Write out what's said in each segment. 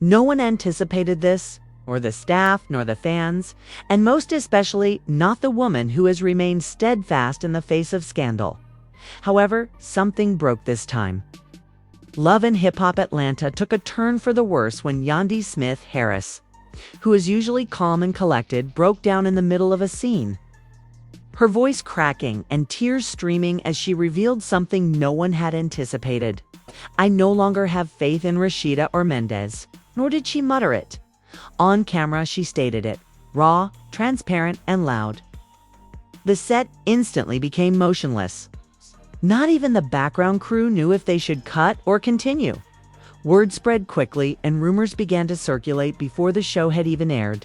No one anticipated this, nor the staff, nor the fans, and most especially not the woman who has remained steadfast in the face of scandal. However, something broke this time. Love and Hip Hop Atlanta took a turn for the worse when Yandy Smith Harris, who is usually calm and collected, broke down in the middle of a scene. Her voice cracking and tears streaming as she revealed something no one had anticipated. "I no longer have faith in Rashida or Mendeecees." Nor did she mutter it. On camera, she stated it, raw, transparent, and loud. The set instantly became motionless. Not even the background crew knew if they should cut or continue. Word spread quickly and rumors began to circulate before the show had even aired.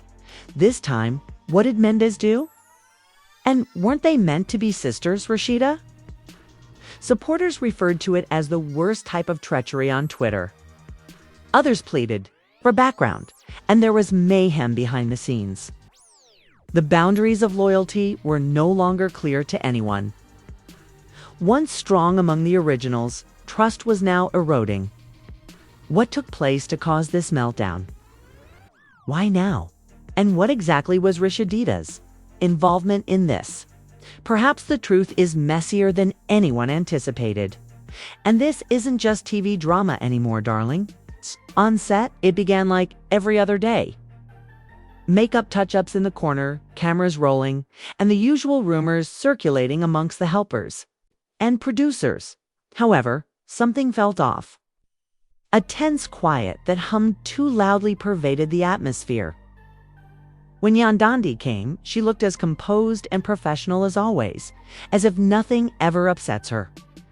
This time, what did Mendeecees do? And weren't they meant to be sisters, Rashida? Supporters referred to it as the worst type of treachery on Twitter. Others pleaded for background, and there was mayhem behind the scenes. The boundaries of loyalty were no longer clear to anyone. Once strong among the originals, trust was now eroding. What took place to cause this meltdown? Why now? And what exactly was Rashida's involvement in this? Perhaps the truth is messier than anyone anticipated. And this isn't just TV drama anymore, darling. On set, it began like every other day. Makeup touch-ups in the corner, cameras rolling, and the usual rumors circulating amongst the helpers and producers. However, something felt off. A tense quiet that hummed too loudly pervaded the atmosphere. When Yandy came, she looked as composed and professional as always, as if nothing ever upsets her.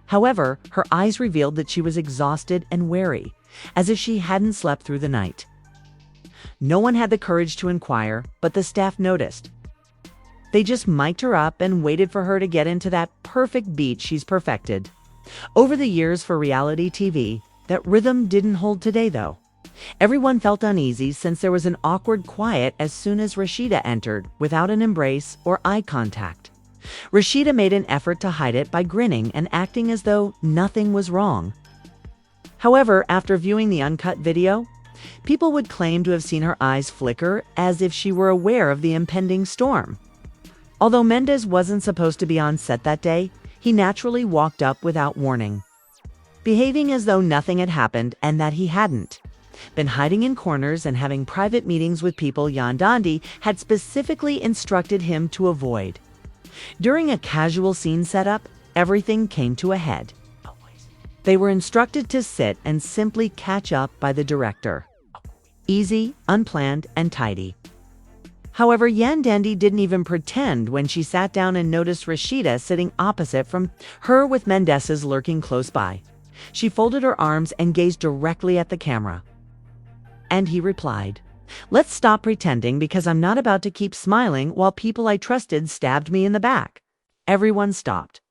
However, her eyes revealed that she was exhausted and wary, as if she hadn't slept through the night. No one had the courage to inquire, but the staff noticed. They just mic'd her up and waited for her to get into that perfect beat she's perfected. Over the years for reality TV, that rhythm didn't hold today, though. Everyone felt uneasy since there was an awkward quiet as soon as Rashida entered, without an embrace or eye contact. Rashida made an effort to hide it by grinning and acting as though nothing was wrong. However, after viewing the uncut video, people would claim to have seen her eyes flicker as if she were aware of the impending storm. Although Mendeecees wasn't supposed to be on set that day, he naturally walked up without warning, behaving as though nothing had happened and that he hadn't been hiding in corners and having private meetings with people Yandy had specifically instructed him to avoid. During a casual scene setup, everything came to a head. They were instructed to sit and simply catch up by the director. Easy, unplanned, and tidy. However, Yandy didn't even pretend when she sat down and noticed Rashida sitting opposite from her with Mendeecees lurking close by. She folded her arms and gazed directly at the camera. And he replied, "Let's stop pretending because I'm not about to keep smiling while people I trusted stabbed me in the back." Everyone stopped.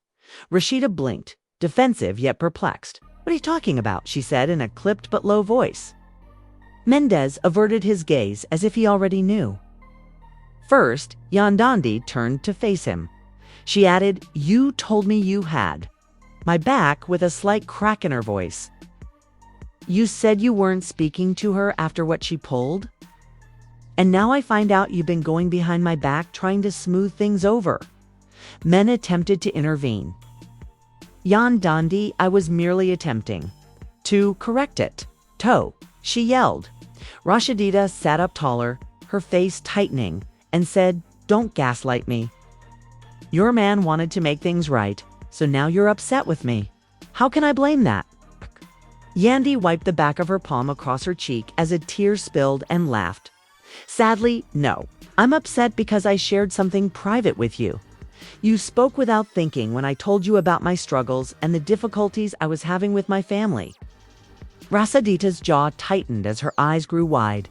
Rashida blinked, defensive yet perplexed. "What are you talking about?" she said in a clipped but low voice. Mendeecees averted his gaze as if he already knew. First, Yandy turned to face him. She added, "You told me you had my back," with a slight crack in her voice. "You said you weren't speaking to her after what she pulled? And now I find out you've been going behind my back trying to smooth things over." Men attempted to intervene. Yandy, "I was merely attempting to correct it." "Toe," she yelled. Rashida sat up taller, her face tightening, and said, "Don't gaslight me. Your man wanted to make things right, so now you're upset with me. How can I blame that?" Yandy wiped the back of her palm across her cheek as a tear spilled and laughed. "Sadly, no. I'm upset because I shared something private with you. You spoke without thinking when I told you about my struggles and the difficulties I was having with my family." Rashida's jaw tightened as her eyes grew wide.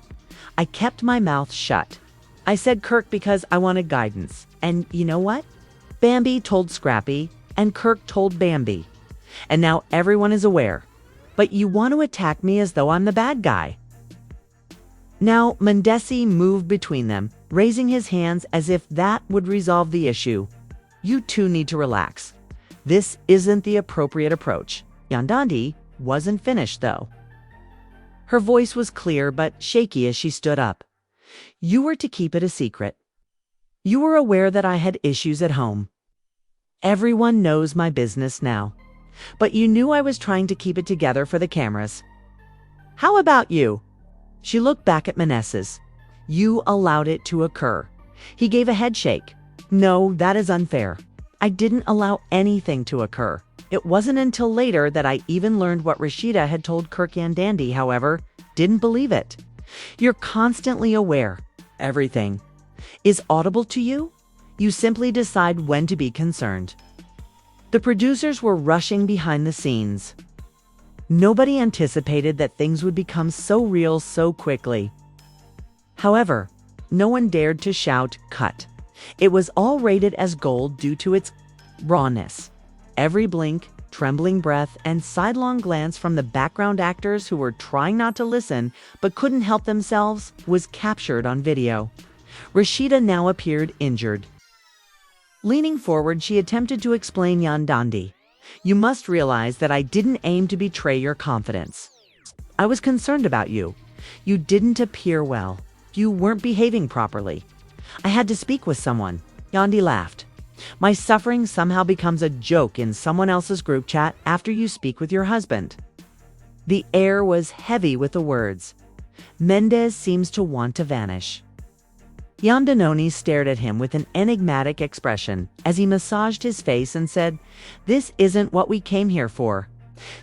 "I kept my mouth shut. I said Kirk because I wanted guidance. And you know what? Bambi told Scrappy, and Kirk told Bambi. And now everyone is aware. But you want to attack me as though I'm the bad guy." Now Mendeecees moved between them, raising his hands as if that would resolve the issue. "You two need to relax. This isn't the appropriate approach." Yandy wasn't finished, though. Her voice was clear but shaky as she stood up. "You were to keep it a secret. You were aware that I had issues at home. Everyone knows my business now. But you knew I was trying to keep it together for the cameras. How about you?" She looked back at Mendeecees. "You allowed it to occur." He gave a head shake. "No, that is unfair. I didn't allow anything to occur. It wasn't until later that I even learned what Rashida had told Kirk and Yandy, however, didn't believe it. You're constantly aware. Everything is audible to you. You simply decide when to be concerned." The producers were rushing behind the scenes. Nobody anticipated that things would become so real so quickly. However, no one dared to shout, "Cut." It was all rated as gold due to its rawness. Every blink, trembling breath, and sidelong glance from the background actors who were trying not to listen but couldn't help themselves was captured on video. Rashida now appeared injured. Leaning forward, she attempted to explain Yandy. "You must realize that I didn't aim to betray your confidence. I was concerned about you. You didn't appear well. You weren't behaving properly. I had to speak with someone." Yandy laughed. "My suffering somehow becomes a joke in someone else's group chat after you speak with your husband." The air was heavy with the words. "Mendeecees seems to want to vanish." Yandy stared at him with an enigmatic expression as he massaged his face and said, "This isn't what we came here for.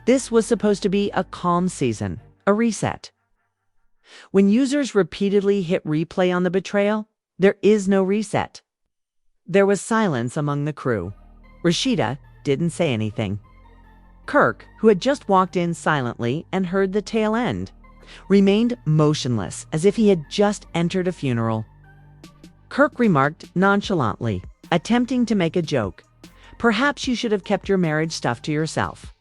This was supposed to be a calm season, a reset." When users repeatedly hit replay on the betrayal, there is no reset. There was silence among the crew. Rashida didn't say anything. Kirk, who had just walked in silently and heard the tail end, remained motionless as if he had just entered a funeral. Kirk remarked nonchalantly, attempting to make a joke, "Perhaps you should have kept your marriage stuff to yourself."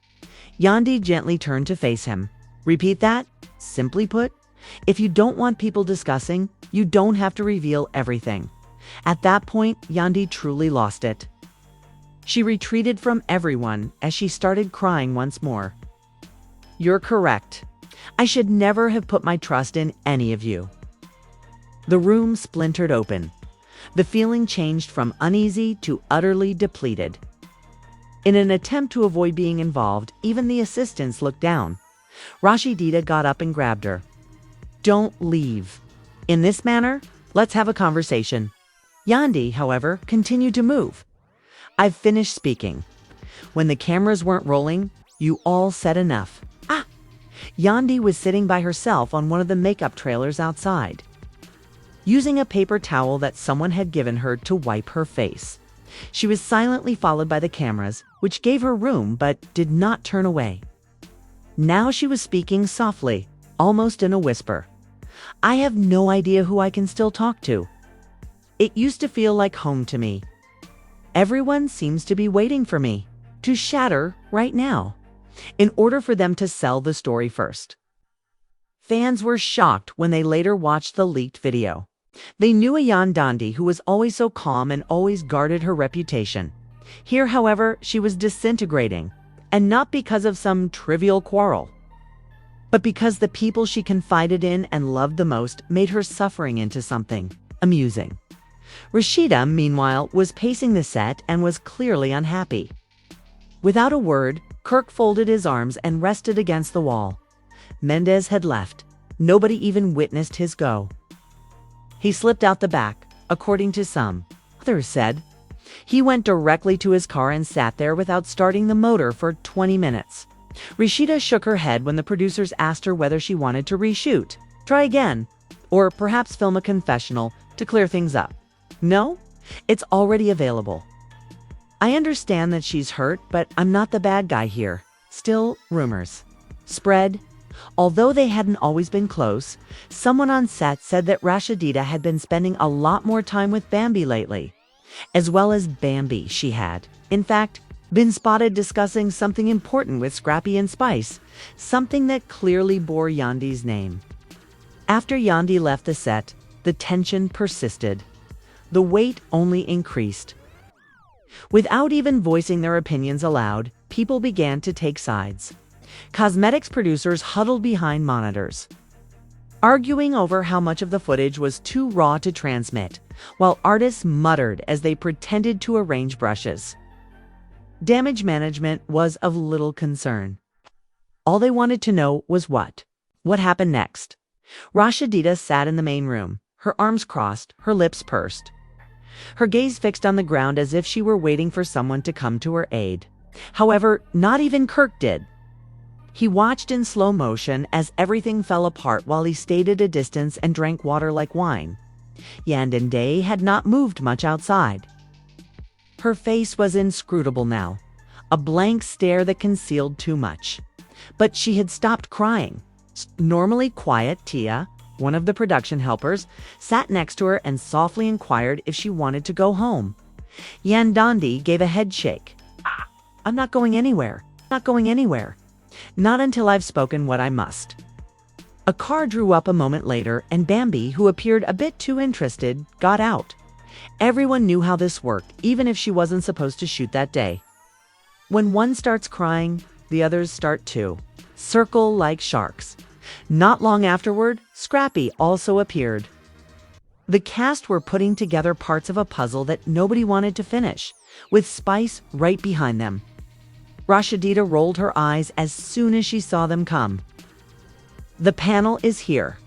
Yandy gently turned to face him. "Repeat that? Simply put, if you don't want people discussing, you don't have to reveal everything." At that point, Yandy truly lost it. She retreated from everyone as she started crying once more. "You're correct. I should never have put my trust in any of you." The room splintered open. The feeling changed from uneasy to utterly depleted. In an attempt to avoid being involved, even the assistants looked down. Rashida got up and grabbed her. "Don't leave. In this manner, let's have a conversation." Yandy, however, continued to move. "I've finished speaking. When the cameras weren't rolling, you all said enough." Ah! Yandy was sitting by herself on one of the makeup trailers outside, using a paper towel that someone had given her to wipe her face. She was silently followed by the cameras, which gave her room but did not turn away. Now she was speaking softly, almost in a whisper. "I have no idea who I can still talk to. It used to feel like home to me. Everyone seems to be waiting for me to shatter right now, in order for them to sell the story first." Fans were shocked when they later watched the leaked video. They knew a Yandy who was always so calm and always guarded her reputation. Here, however, she was disintegrating, and not because of some trivial quarrel, but because the people she confided in and loved the most made her suffering into something amusing. Rashida, meanwhile, was pacing the set and was clearly unhappy. Without a word, Kirk folded his arms and rested against the wall. Mendeecees had left. Nobody even witnessed his go. He slipped out the back, according to some. Others said he went directly to his car and sat there without starting the motor for 20 minutes. Rashida shook her head when the producers asked her whether she wanted to reshoot, try again, or perhaps film a confessional to clear things up. "No, it's already available. I understand that she's hurt, but I'm not the bad guy here." Still, rumors spread. Although they hadn't always been close, someone on set said that Rashida had been spending a lot more time with Bambi lately. As well as Bambi, she had, in fact, been spotted discussing something important with Scrappy and Spice, something that clearly bore Yandy's name. After Yandy left the set, the tension persisted. The weight only increased. Without even voicing their opinions aloud, people began to take sides. Cosmetics producers huddled behind monitors, arguing over how much of the footage was too raw to transmit, while artists muttered as they pretended to arrange brushes. Damage management was of little concern. All they wanted to know was what happened next. Rashida sat in the main room, her arms crossed, her lips pursed, her gaze fixed on the ground as if she were waiting for someone to come to her aid. However, not even Kirk did. He watched in slow motion as everything fell apart while he stayed at a distance and drank water like wine. Yandy had not moved much outside. Her face was inscrutable now, a blank stare that concealed too much. But she had stopped crying. Normally quiet Tia, one of the production helpers, sat next to her and softly inquired if she wanted to go home. Yandy gave a head shake. "I'm not going anywhere. Not going anywhere. Not until I've spoken what I must." A car drew up a moment later, and Bambi, who appeared a bit too interested, got out. Everyone knew how this worked, even if she wasn't supposed to shoot that day. When one starts crying, the others start too. Circle like sharks. Not long afterward, Scrappy also appeared. The cast were putting together parts of a puzzle that nobody wanted to finish, with Spice right behind them. Rashida rolled her eyes as soon as she saw them come. "The panel is here,"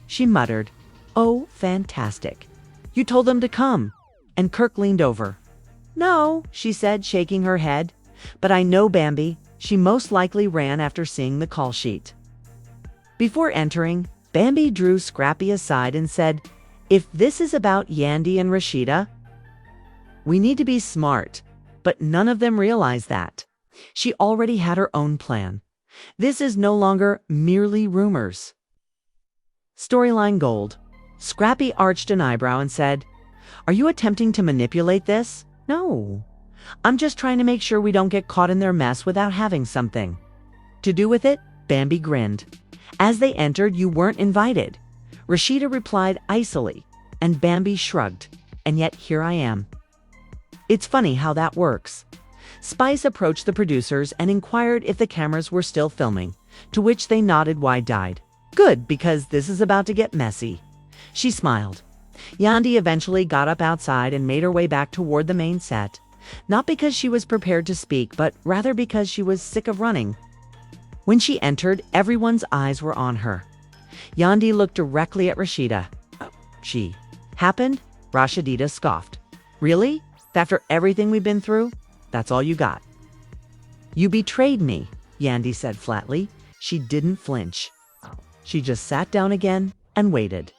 she muttered. "Oh, fantastic. You told them to come." And Kirk leaned over. "No," she said, shaking her head. "But I know Bambi. She most likely ran after seeing the call sheet." Before entering, Bambi drew Scrappy aside and said, "If this is about Yandy and Rashida, we need to be smart." But none of them realized that. She already had her own plan. This is no longer merely rumors. Storyline gold. Scrappy arched an eyebrow and said, "Are you attempting to manipulate this?" "No. I'm just trying to make sure we don't get caught in their mess without having something to do with it." Bambi grinned. "As they entered, you weren't invited." Rashida replied icily, and Bambi shrugged. "And yet here I am." It's funny how that works. Spice approached the producers and inquired if the cameras were still filming, to which they nodded wide-eyed. "Good, because this is about to get messy." She smiled. Yandy eventually got up outside and made her way back toward the main set, not because she was prepared to speak, but rather because she was sick of running. When she entered, everyone's eyes were on her. Yandy looked directly at Rashida. "She happened?" Rashida scoffed. "Really? After everything we've been through? That's all you got?" "You betrayed me," Yandy said flatly. She didn't flinch. She just sat down again and waited.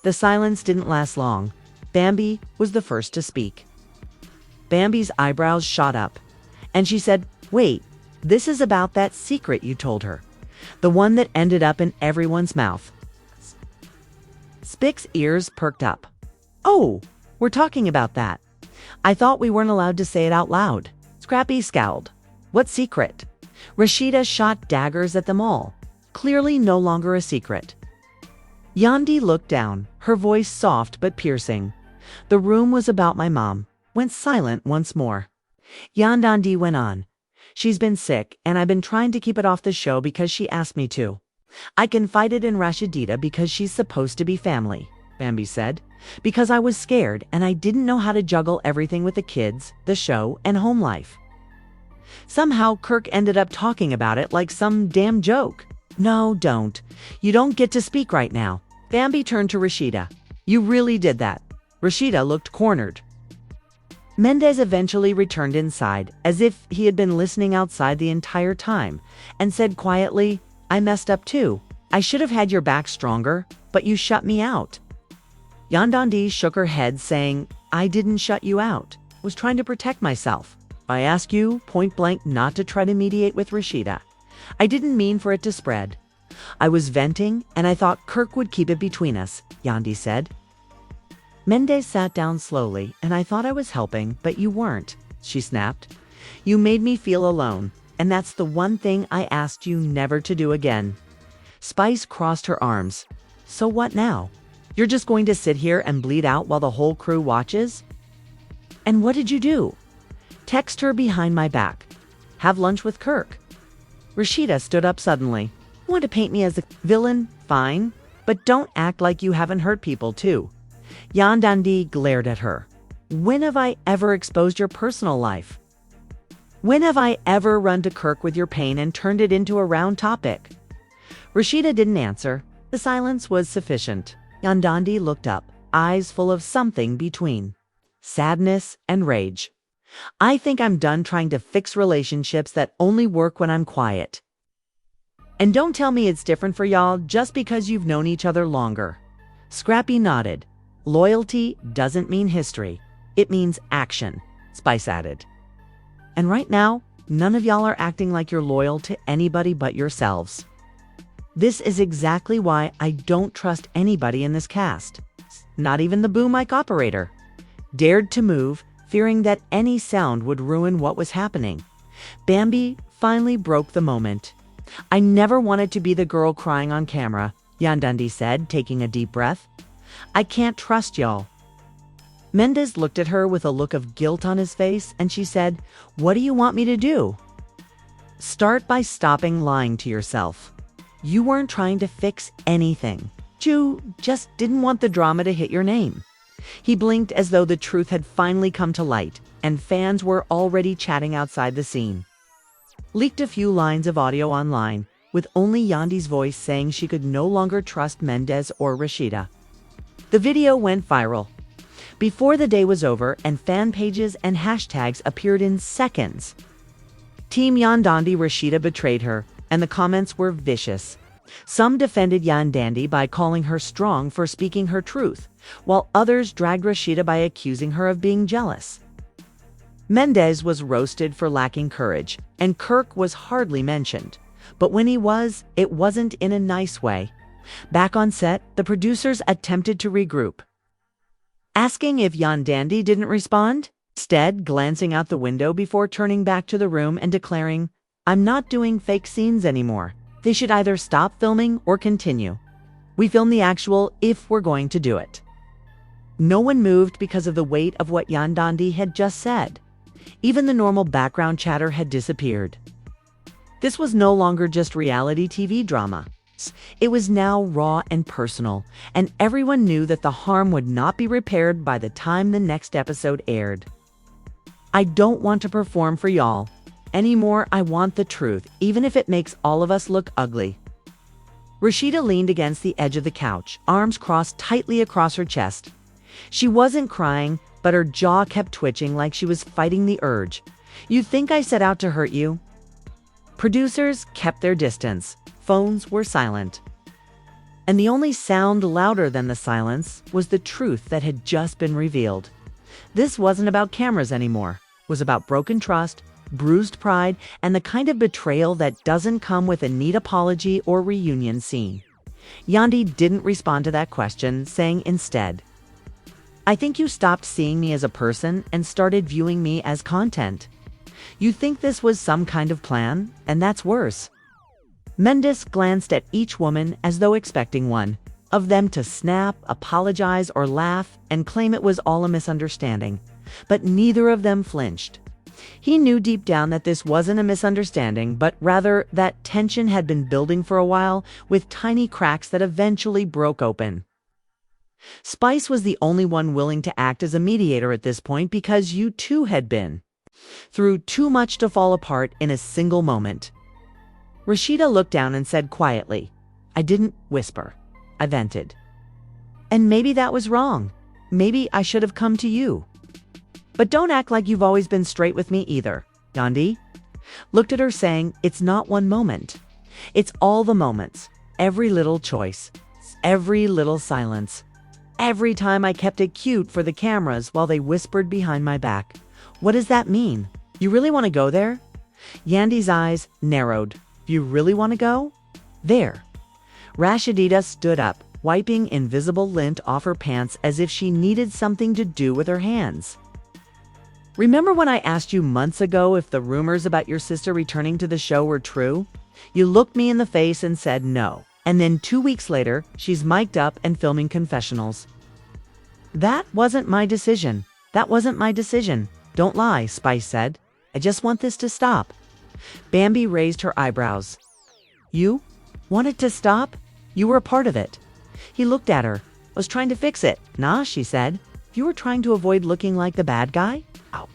The silence didn't last long. Bambi was the first to speak. Bambi's eyebrows shot up, and she said, "Wait, this is about that secret you told her. The one that ended up in everyone's mouth." Spick's ears perked up. "Oh, we're talking about that. I thought we weren't allowed to say it out loud." Scrappy scowled. "What secret?" Rashida shot daggers at them all. Clearly no longer a secret. Yandy looked down, her voice soft but piercing. "The room was about my mom." Went silent once more. Yandy went on. "She's been sick, and I've been trying to keep it off the show because she asked me to. I confided in Rashida because she's supposed to be family," Bambi said, "because I was scared and I didn't know how to juggle everything with the kids, the show, and home life." Somehow Kirk ended up talking about it like some damn joke. "No, don't. You don't get to speak right now." Bambi turned to Rashida. "You really did that." Rashida looked cornered. Mendeecees eventually returned inside, as if he had been listening outside the entire time, and said quietly, "I messed up too. I should have had your back stronger, but you shut me out." Yandy shook her head, saying, "I didn't shut you out. I was trying to protect myself. I asked you point blank not to try to mediate with Rashida. I didn't mean for it to spread. I was venting, and I thought Kirk would keep it between us," Yandy said. Mendeecees sat down slowly, and I thought I was helping, but you weren't, she snapped. "You made me feel alone, and that's the one thing I asked you never to do again." Spice crossed her arms. "So what now? You're just going to sit here and bleed out while the whole crew watches?" "And what did you do?" "Text her behind my back. Have lunch with Kirk." Rashida stood up suddenly. Want to paint me as a villain? Fine. But don't act like you haven't hurt people, too. Yandy glared at her. When have I ever exposed your personal life? When have I ever run to Kirk with your pain and turned it into a round topic? Rashida didn't answer. The silence was sufficient. Yandy looked up, eyes full of something between sadness and rage. I think I'm done trying to fix relationships that only work when I'm quiet. And don't tell me it's different for y'all just because you've known each other longer. Scrappy nodded. Loyalty doesn't mean history. It means action, Spice added. And right now, none of y'all are acting like you're loyal to anybody but yourselves. This is exactly why I don't trust anybody in this cast. Not even the boom mic operator. Dared to move, fearing that any sound would ruin what was happening. Bambi finally broke the moment. I never wanted to be the girl crying on camera, Yandy said, taking a deep breath. I can't trust y'all. Mendeecees looked at her with a look of guilt on his face, and she said, What do you want me to do? Start by stopping lying to yourself. You weren't trying to fix anything. You just didn't want the drama to hit your name. He blinked as though the truth had finally come to light, and fans were already chatting outside the scene. Leaked a few lines of audio online, with only Yandy's voice saying she could no longer trust Mendeecees or Rashida. The video went viral. Before the day was over, and fan pages and hashtags appeared in seconds. Team Yandy Rashida betrayed her, and the comments were vicious. Some defended Yandy by calling her strong for speaking her truth, while others dragged Rashida by accusing her of being jealous. Mendeecees was roasted for lacking courage, and Kirk was hardly mentioned. But when he was, it wasn't in a nice way. Back on set, the producers attempted to regroup, asking if Yandy didn't respond, instead glancing out the window before turning back to the room and declaring, I'm not doing fake scenes anymore. They should either stop filming or continue. We film the actual if we're going to do it. No one moved because of the weight of what Yandy had just said. Even the normal background chatter had disappeared. This was no longer just reality TV drama. It was now raw and personal, and everyone knew that the harm would not be repaired by the time the next episode aired. I don't want to perform for y'all. Anymore, I want the truth, even if it makes all of us look ugly. Rashida leaned against the edge of the couch, arms crossed tightly across her chest. She wasn't crying, but her jaw kept twitching like she was fighting the urge. You think I set out to hurt you? Producers kept their distance. Phones were silent. And the only sound louder than the silence was the truth that had just been revealed. This wasn't about cameras anymore. It was about broken trust, bruised pride, and the kind of betrayal that doesn't come with a neat apology or reunion scene. Yandy didn't respond to that question, saying instead, I think you stopped seeing me as a person and started viewing me as content. You think this was some kind of plan, and that's worse. Mendeecees glanced at each woman as though expecting one of them to snap, apologize, or laugh and claim it was all a misunderstanding. But neither of them flinched. He knew deep down that this wasn't a misunderstanding, but rather that tension had been building for a while, with tiny cracks that eventually broke open. Spice was the only one willing to act as a mediator at this point because you too had been through too much to fall apart in a single moment. Rashida looked down and said quietly, I didn't whisper. I vented. And maybe that was wrong. Maybe I should have come to you. But don't act like you've always been straight with me either. Yandy looked at her saying, it's not one moment. It's all the moments. Every little choice. Every little silence. Every time I kept it cute for the cameras while they whispered behind my back. What does that mean? You really want to go there? Yandy's eyes narrowed. You really want to go? There. Rashida stood up, wiping invisible lint off her pants as if she needed something to do with her hands. Remember when I asked you months ago if the rumors about your sister returning to the show were true? You looked me in the face and said no. And then 2 weeks later, she's mic'd up and filming confessionals. That wasn't my decision. That wasn't my decision. Don't lie, Spice said. I just want this to stop. Bambi raised her eyebrows. You? Want it to stop? You were a part of it. He looked at her. Was trying to fix it. Nah, she said. You were trying to avoid looking like the bad guy? Ow.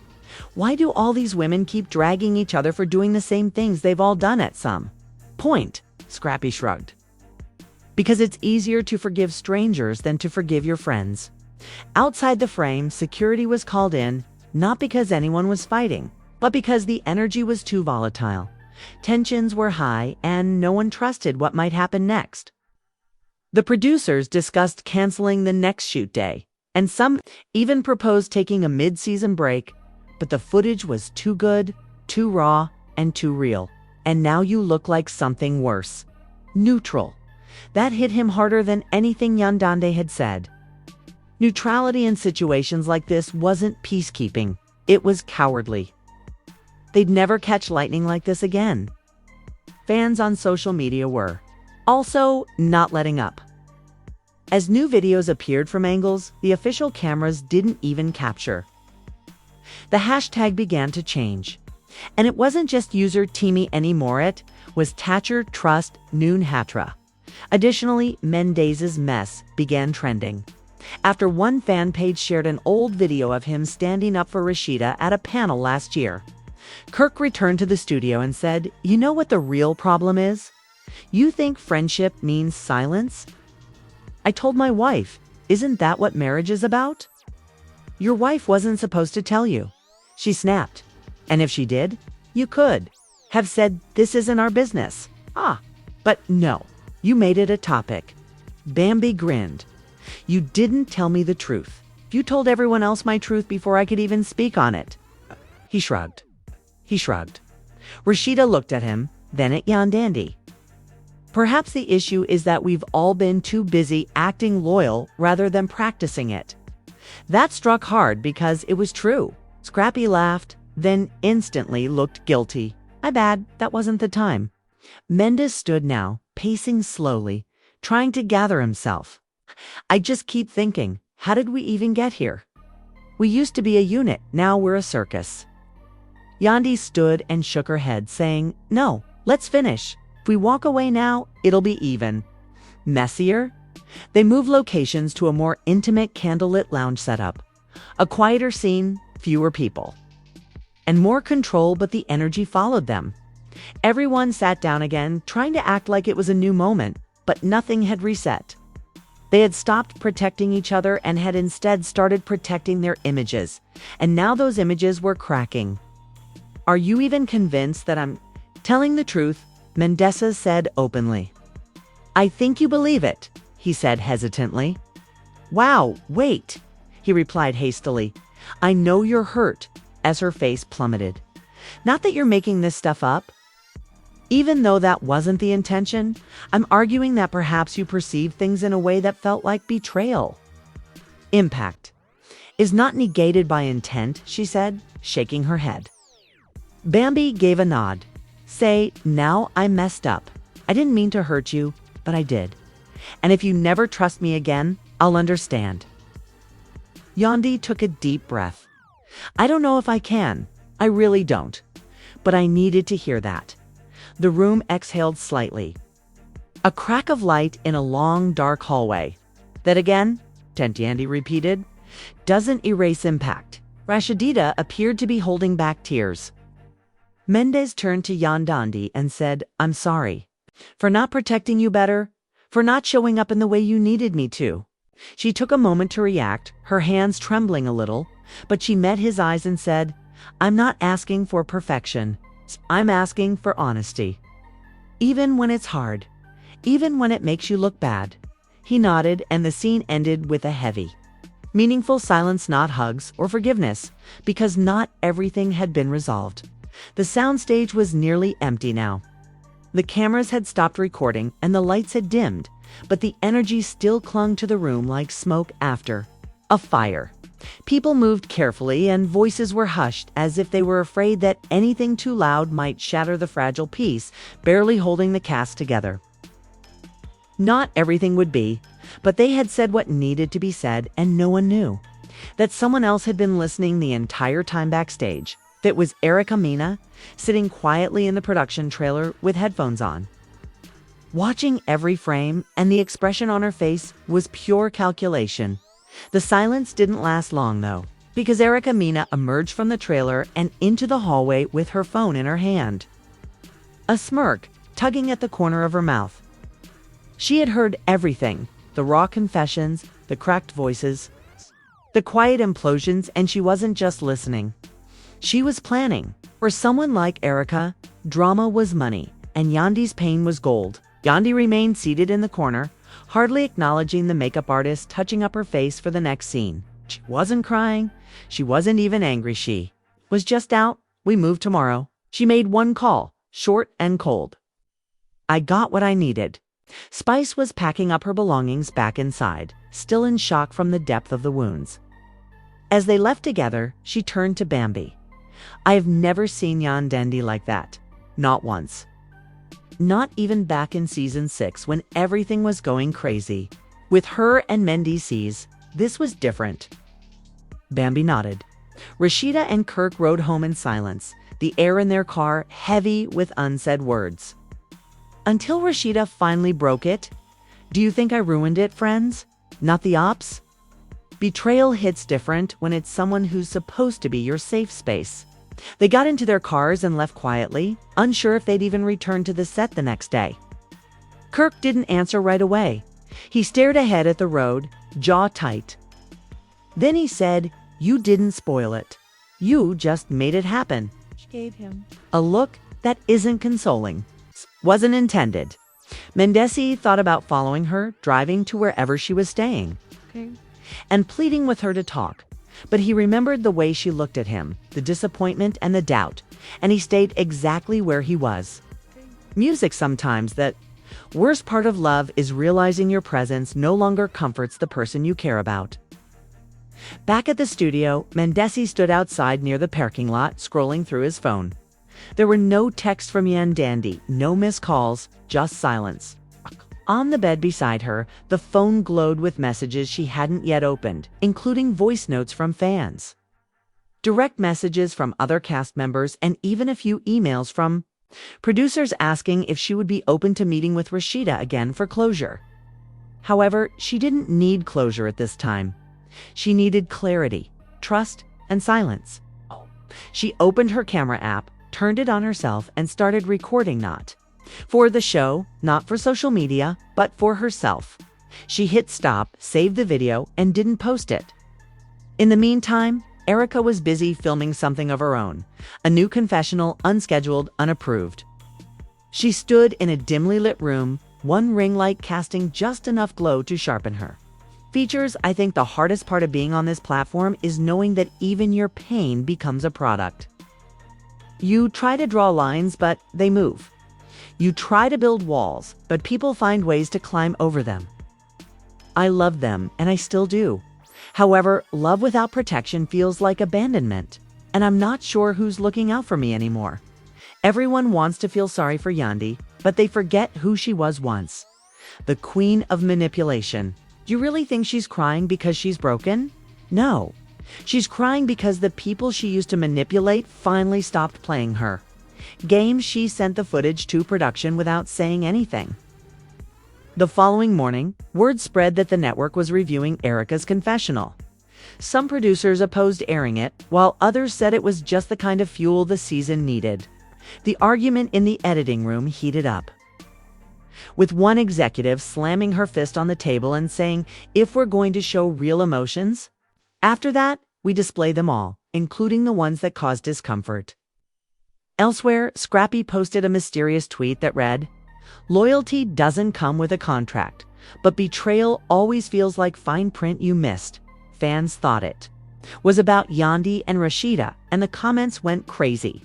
Why do all these women keep dragging each other for doing the same things they've all done at some point? Scrappy shrugged. Because it's easier to forgive strangers than to forgive your friends. Outside the frame, security was called in, not because anyone was fighting, but because the energy was too volatile. Tensions were high, and no one trusted what might happen next. The producers discussed canceling the next shoot day, and some even proposed taking a mid-season break, but the footage was too good, too raw, and too real. And now you look like something worse. Neutral. That hit him harder than anything Yandy had said. Neutrality in situations like this wasn't peacekeeping. It was cowardly. They'd never catch lightning like this again. Fans on social media were also not letting up. As new videos appeared from angles the official cameras didn't even capture. The hashtag began to change. And it wasn't just user Teamy anymore, it was Thatcher Trust Noon Hatra. Additionally, Mendeecees' mess began trending. After one fan page shared an old video of him standing up for Rashida at a panel last year. Kirk returned to the studio and said, "You know what the real problem is? You think friendship means silence? I told my wife, isn't that what marriage is about? Your wife wasn't supposed to tell you." She snapped. "And if she did, you could have said, this isn't our business." But no, you made it a topic. Bambi grinned. "You didn't tell me the truth. You told everyone else my truth before I could even speak on it." He shrugged. Rashida looked at him, then at Yandy. "Perhaps the issue is that we've all been too busy acting loyal rather than practicing it." That struck hard because it was true. Scrappy laughed, then instantly looked guilty. "My bad, that wasn't the time." Mendes stood now, pacing slowly, trying to gather himself. "I just keep thinking, how did we even get here? We used to be a unit, now we're a circus." Yandy stood and shook her head, saying, "No, let's finish. If we walk away now, it'll be even messier." They moved locations to a more intimate candlelit lounge setup. A quieter scene, fewer people. And more control, but the energy followed them. Everyone sat down again, trying to act like it was a new moment, but nothing had reset. They had stopped protecting each other and had instead started protecting their images. And now those images were cracking. "Are you even convinced that I'm telling the truth?" Mendeecees said openly. "I think you believe it," he said hesitantly. "Wow, wait," he replied hastily. "I know you're hurt," as her face plummeted. "Not that you're making this stuff up. Even though that wasn't the intention, I'm arguing that perhaps you perceived things in a way that felt like betrayal. Impact is not negated by intent," she said, shaking her head. Bambi gave a nod. "Say, now I messed up. I didn't mean to hurt you, but I did. And if you never trust me again, I'll understand." Yandy took a deep breath. "I don't know if I can. I really don't. But I needed to hear that." The room exhaled slightly. A crack of light in a long, dark hallway. "That again," Yandy repeated, "doesn't erase impact." Rashida appeared to be holding back tears. Mendeecees turned to Yandy and said, "I'm sorry. For not protecting you better. For not showing up in the way you needed me to." She took a moment to react, her hands trembling a little, but she met his eyes and said, "I'm not asking for perfection. I'm asking for honesty. Even when it's hard. Even when it makes you look bad." He nodded, and the scene ended with a heavy, meaningful silence, not hugs or forgiveness, because not everything had been resolved. The soundstage was nearly empty now. The cameras had stopped recording and the lights had dimmed, but the energy still clung to the room like smoke after a fire. People moved carefully and voices were hushed as if they were afraid that anything too loud might shatter the fragile peace barely holding the cast together. Not everything would be, but they had said what needed to be said, and no one knew that someone else had been listening the entire time backstage. That was Erica Mena, sitting quietly in the production trailer with headphones on. Watching every frame, and the expression on her face was pure calculation. The silence didn't last long, though, because Erica Mena emerged from the trailer and into the hallway with her phone in her hand, a smirk tugging at the corner of her mouth. She had heard everything, the raw confessions, the cracked voices, the quiet implosions, and she wasn't just listening. She was planning. For someone like Erica, drama was money, and Yandy's pain was gold. Yandy remained seated in the corner, hardly acknowledging the makeup artist touching up her face for the next scene. She wasn't crying. She wasn't even angry. She was just out. We move tomorrow. She made one call, short and cold. I got what I needed. Spice was packing up her belongings back inside, still in shock from the depth of the wounds. As they left together, she turned to Bambi. I have never seen Yandy like that. Not once. Not even back in season 6 when everything was going crazy. With her and Mendeecees, this was different. Bambi nodded. Rashida and Kirk rode home in silence, the air in their car heavy with unsaid words. Until Rashida finally broke it. Do you think I ruined it, friends? Not the ops? Betrayal hits different when it's someone who's supposed to be your safe space. They got into their cars and left quietly, unsure if they'd even return to the set the next day. Kirk didn't answer right away. He stared ahead at the road, jaw tight. Then he said, "You didn't spoil it. You just made it happen." She gave him a look that isn't consoling. Wasn't intended. Mendeecees thought about following her, driving to wherever she was staying, and pleading with her to talk. But he remembered the way she looked at him, the disappointment and the doubt, and he stayed exactly where he was. Music sometimes. That worst part of love is realizing your presence no longer comforts the person you care about. Back at the studio, Mendeecees stood outside near the parking lot, scrolling through his phone. There were no texts from Yandy, no missed calls, just silence. On the bed beside her, the phone glowed with messages she hadn't yet opened, including voice notes from fans, direct messages from other cast members, and even a few emails from producers asking if she would be open to meeting with Rashida again for closure. However, she didn't need closure at this time. She needed clarity, trust, and silence. She opened her camera app, turned it on herself, and started recording, not for the show, not for social media, but for herself. She hit stop, saved the video, and didn't post it. In the meantime, Erica was busy filming something of her own, a new confessional, unscheduled, unapproved. She stood in a dimly lit room, one ring light casting just enough glow to sharpen her features. I think the hardest part of being on this platform is knowing that even your pain becomes a product. You try to draw lines, but they move. You try to build walls, but people find ways to climb over them. I love them, and I still do. However, love without protection feels like abandonment, and I'm not sure who's looking out for me anymore. Everyone wants to feel sorry for Yandy, but they forget who she was once. The queen of manipulation. Do you really think she's crying because she's broken? No. She's crying because the people she used to manipulate finally stopped playing her games. She sent the footage to production without saying anything. The following morning, word spread that the network was reviewing Erica's confessional. Some producers opposed airing it, while others said it was just the kind of fuel the season needed. The argument in the editing room heated up, with one executive slamming her fist on the table and saying, "If we're going to show real emotions, after that, we display them all, including the ones that cause discomfort." Elsewhere, Scrappy posted a mysterious tweet that read, "Loyalty doesn't come with a contract, but betrayal always feels like fine print you missed." Fans thought it was about Yandy and Rashida, and the comments went crazy.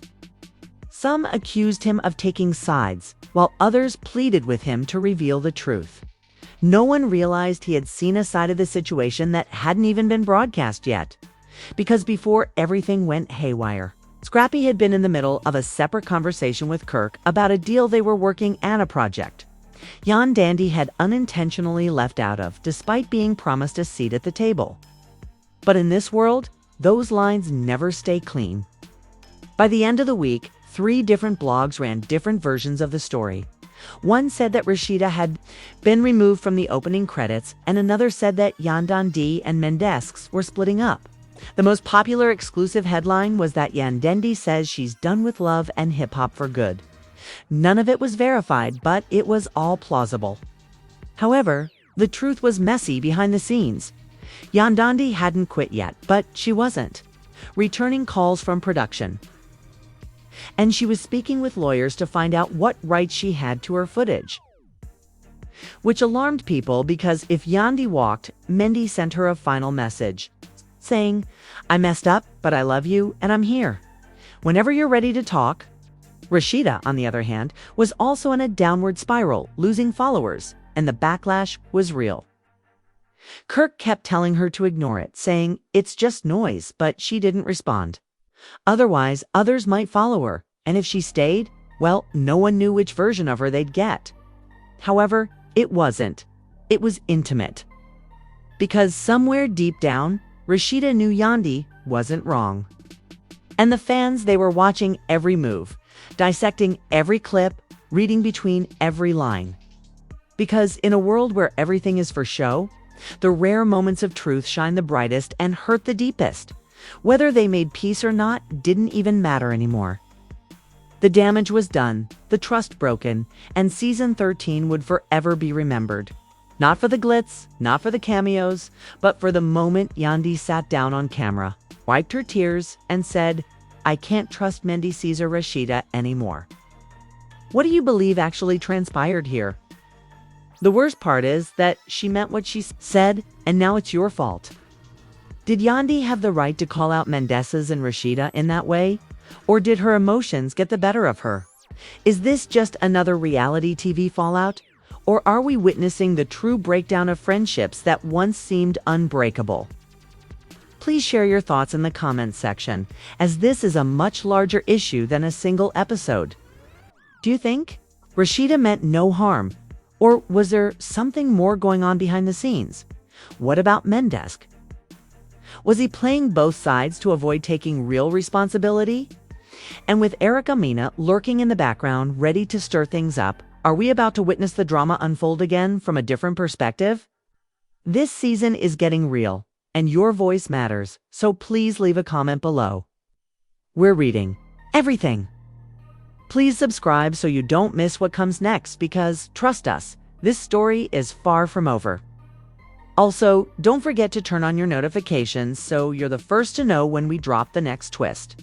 Some accused him of taking sides, while others pleaded with him to reveal the truth. No one realized he had seen a side of the situation that hadn't even been broadcast yet. Because before everything went haywire, Scrappy had been in the middle of a separate conversation with Kirk about a deal they were working on, a project Yandy had unintentionally left out of, despite being promised a seat at the table. But in this world, those lines never stay clean. By the end of the week, 3 different blogs ran different versions of the story. One said that Rashida had been removed from the opening credits, and another said that Yandy and Mendeecees were splitting up. The most popular exclusive headline was that Yandy says she's done with love and hip-hop for good. None of it was verified, but it was all plausible. However, the truth was messy behind the scenes. Yandy hadn't quit yet, but she wasn't. Returning calls from production. And she was speaking with lawyers to find out what rights she had to her footage. Which alarmed people because if Yandy walked, Mendy sent her a final message, saying, "I messed up, but I love you and I'm here. Whenever you're ready to talk." Rashida, on the other hand, was also in a downward spiral, losing followers, and the backlash was real. Kirk kept telling her to ignore it, saying, "It's just noise," but she didn't respond. Otherwise, others might follow her, and if she stayed, well, no one knew which version of her they'd get. However, it wasn't. It was intimate. Because somewhere deep down, Rashida knew Yandy wasn't wrong. And the fans, they were watching every move, dissecting every clip, reading between every line. Because in a world where everything is for show, the rare moments of truth shine the brightest and hurt the deepest. Whether they made peace or not didn't even matter anymore. The damage was done, the trust broken, and season 13 would forever be remembered. Not for the glitz, not for the cameos, but for the moment Yandy sat down on camera, wiped her tears, and said, "I can't trust Mendeecees or Rashida anymore." What do you believe actually transpired here? The worst part is that she meant what she said, and now it's your fault. Did Yandy have the right to call out Mendeecees and Rashida in that way? Or did her emotions get the better of her? Is this just another reality TV fallout? Or are we witnessing the true breakdown of friendships that once seemed unbreakable? Please share your thoughts in the comments section, as this is a much larger issue than a single episode. Do you think Rashida meant no harm? Or was there something more going on behind the scenes? What about Mendeecees? Was he playing both sides to avoid taking real responsibility? And with Erica Mena lurking in the background, ready to stir things up, are we about to witness the drama unfold again from a different perspective? This season is getting real, and your voice matters, so please leave a comment below. We're reading everything. Please subscribe so you don't miss what comes next, because, trust us, this story is far from over. Also, don't forget to turn on your notifications so you're the first to know when we drop the next twist.